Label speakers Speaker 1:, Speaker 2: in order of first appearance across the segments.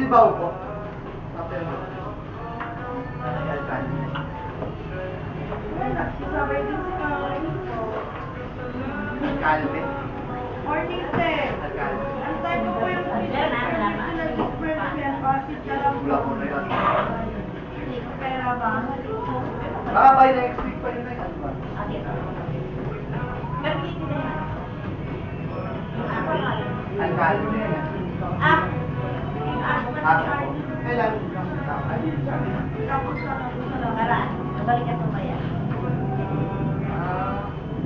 Speaker 1: Sibaw po. Kapel mo. Ay, alkalde.
Speaker 2: Sabay din si Mami.
Speaker 1: Alkalde.
Speaker 2: Morning, sir.
Speaker 1: Alkalde.
Speaker 2: Ang type ko po yung
Speaker 1: Wala po na yun.
Speaker 2: Pera ba?
Speaker 1: Baka by next week pa yun na yan ba? Alkalde. Kailan?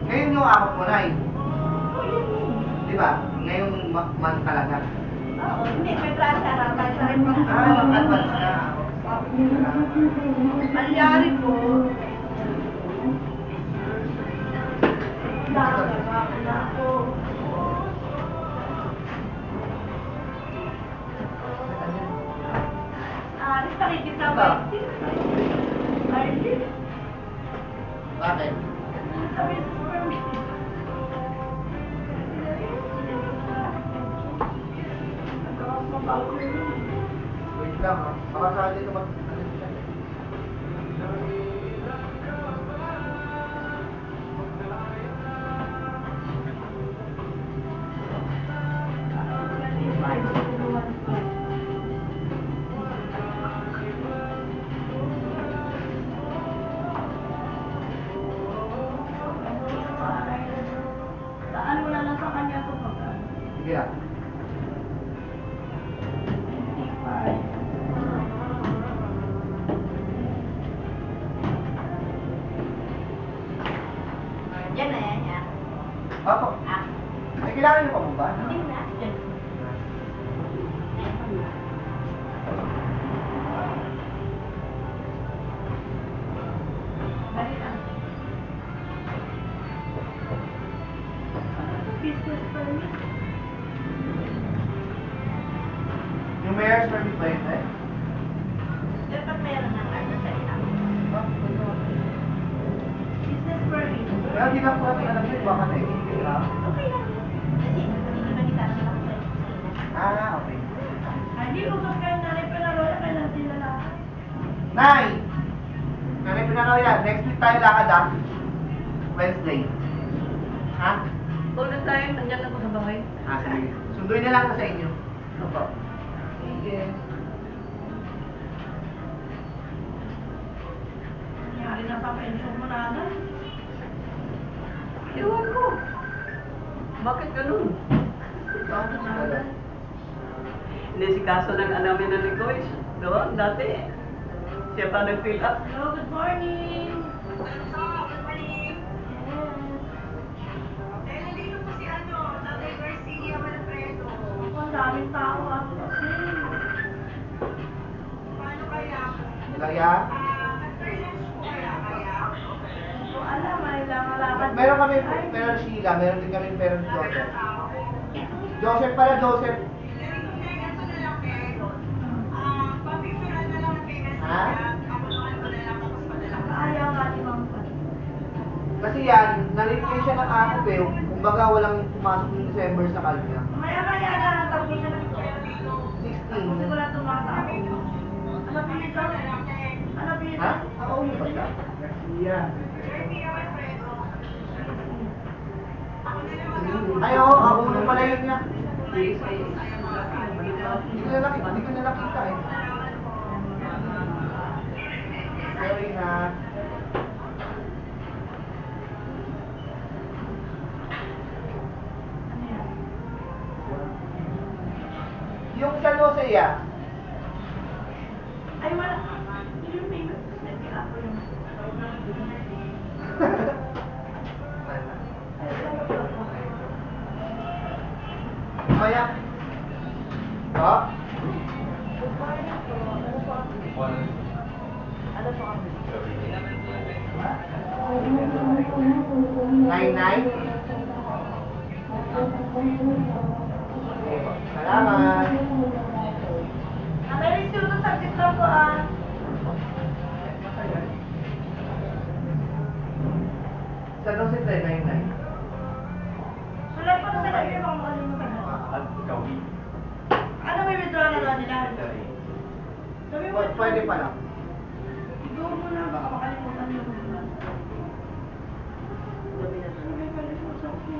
Speaker 1: Ngayon yung akot mo na eh. Di ba? Ngayong month talaga.
Speaker 2: Oo, hindi. May transarata sa rin mga
Speaker 1: Advance na.
Speaker 2: Malyari po. Na po. Aris, nakikita ba? Arlene?
Speaker 1: Bakit?
Speaker 2: Sabi sa supermarket.
Speaker 1: Wait lang ha. Baka saan dito mag...
Speaker 2: Saan mo na lang sa kanya ito pag
Speaker 1: Sige lang.
Speaker 2: Yan na yan, yan.
Speaker 1: Opo. Ay, kailangan niyo pa mo ba?
Speaker 2: Hindi na. Business permit.
Speaker 1: Yung mayor's permit ba yun eh?
Speaker 2: Dapat meron ng ano sa isang.
Speaker 1: Ah, ano?
Speaker 2: Business permit.
Speaker 1: Kaya di lang po natin alam yun. Baka na-execute na.
Speaker 2: Okay lang. Kasi hindi ba kita naman ako sa
Speaker 1: Ah, okay.
Speaker 2: hindi ko ba kayo nanay pinarola kailan sila lahat?
Speaker 1: Nay! Nanay Pinanoya, next week tayo lakad ah. Wednesday. Ha?
Speaker 2: Ulit tayo, nandiyan ako sa bahay.
Speaker 1: Ah, sige. Sunduin na lang ako sa inyo. Opo. Sige.
Speaker 2: Nangyari na sa pension mo na. Ewan ko. Bakit ganun?
Speaker 1: Bakit na?
Speaker 3: Hindi si kaso ng namin na ni Coach. Doon, dati. Siya pa nag-fill up.
Speaker 2: Hello, good morning. Ang daming tao ako kasi.
Speaker 1: Laya?
Speaker 2: Hindi ko alam, ay lang alakan.
Speaker 1: Meron kami, meron Sheila, meron din kami meron Joseph. Joseph pala, Joseph. Ha?
Speaker 2: Ayaw nga ni Ma'am pa.
Speaker 1: Kasi yan, narinig siya ng ako eh. Kumbaga walang pumasok ng December sa kanya.
Speaker 2: Maya-maya na, tapos na lang.
Speaker 1: 16.
Speaker 2: Hindi ko na tumatao. Ano pilitan? Ano pilitan?
Speaker 1: Ha? Ako mo ba siya? Garcia. Ay, oo, ako na pala yun niya. Hindi ko na nakita eh. Sorry na. Yung San Jose ah.
Speaker 2: Ay, wala. Yung may nagkira ko yung...
Speaker 1: Maya. Ha?
Speaker 2: Ano po kami?
Speaker 1: 99? Salamat.
Speaker 2: May receive na sa gitna ko
Speaker 1: San Jose 99?
Speaker 2: Sulat pa na sa kanya, baka makalimutan na. Ano may withdraw na doon nila?
Speaker 1: Pwede pa lang.
Speaker 2: Siguro mo na, baka makalimutan mo.
Speaker 3: Sabi na sa
Speaker 2: May kalimutan ko.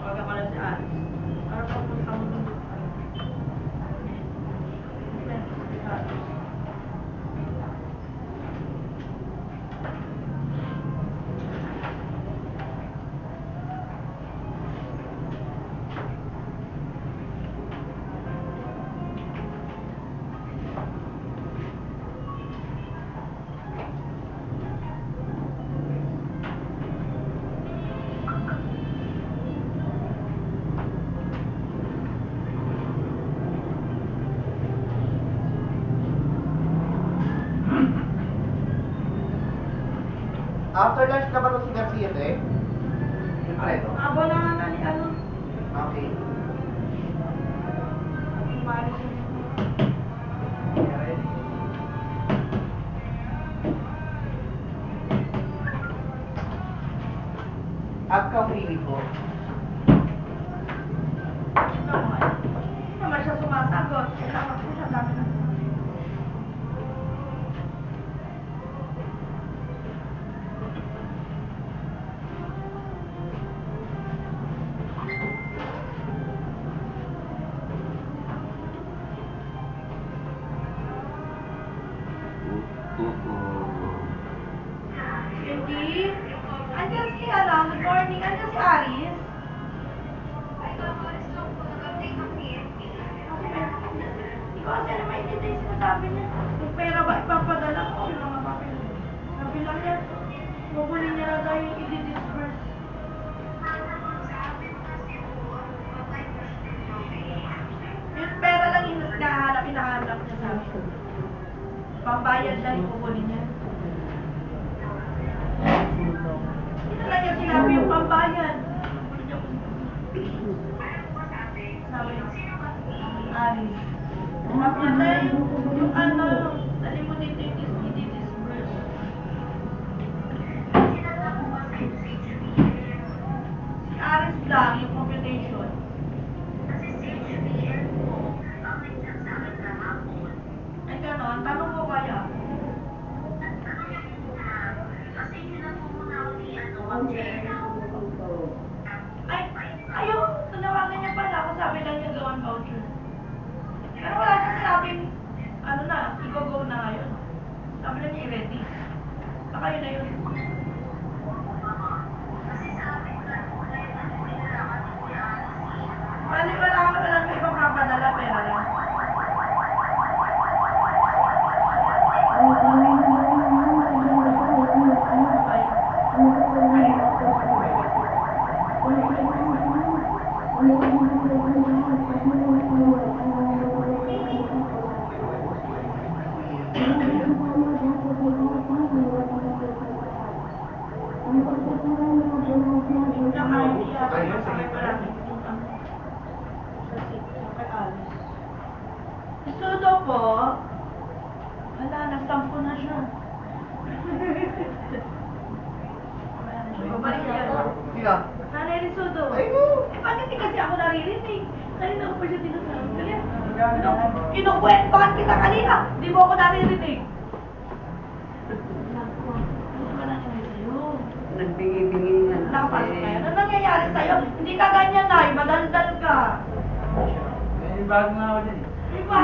Speaker 3: Pag ako na si Alice. Para pa po sa mundo.
Speaker 1: After lunch na ba ito si Garcia, te? Yung preto?
Speaker 2: Abo na nga na ni ano.
Speaker 1: Okay.
Speaker 2: Umalis yun.
Speaker 1: At kawili po.
Speaker 2: Ito mo nga. Hindi naman siya sumasagot. Kailangan ko siya dami na. Hindi. Andiyan si ano, good morning. Andiyan si Aris. Hindi ko kasi alam maintindihan yung sinasabi niya. Yung pera ba ipapadala ko? Yung mga papel. Sabi lang niya, kukunin niya na daw yung i-disburse. Yung pera lang yung hinahanap niya sa akin. Pambayad lang yung kukunin niya. Hindi na lang niya sinabi yung pambayad. Sabi niya, Aris. Sabi niya, yung ano, dali mo dito yung i-disburse. Si Aris lang, yung computation. Ay ganon, tanong ko kaya. Ay, ayaw, tanawagan niya pala ako, sabi lang niya gawan voucher. Pero wala siya sinabing, ano na, i-go-go na ngayon. Sabi lang niya i-ready. Baka yun na yun. Bali, wala may ibang papadala, pera lang. Sudo po. Wala, nagtampo na siya. Babalik yan.
Speaker 1: Sino?
Speaker 2: Nanay ni Sudo.
Speaker 1: Ay, no.
Speaker 2: Eh, bakit di kasi ako naririnig? Kanina ko pa siya tinasabi. Kaya, kinukwentuhan kita kanina. Di mo ako naririnig. Ano ba nangyari sa'yo?
Speaker 3: Nagbingi-bingi na.
Speaker 2: Nakapasok ka yan. Ano nangyayari sa'yo? Hindi ka ganyan, Nay. Madaldal ka.
Speaker 4: May bago nga ako dyan eh.
Speaker 2: Di ba?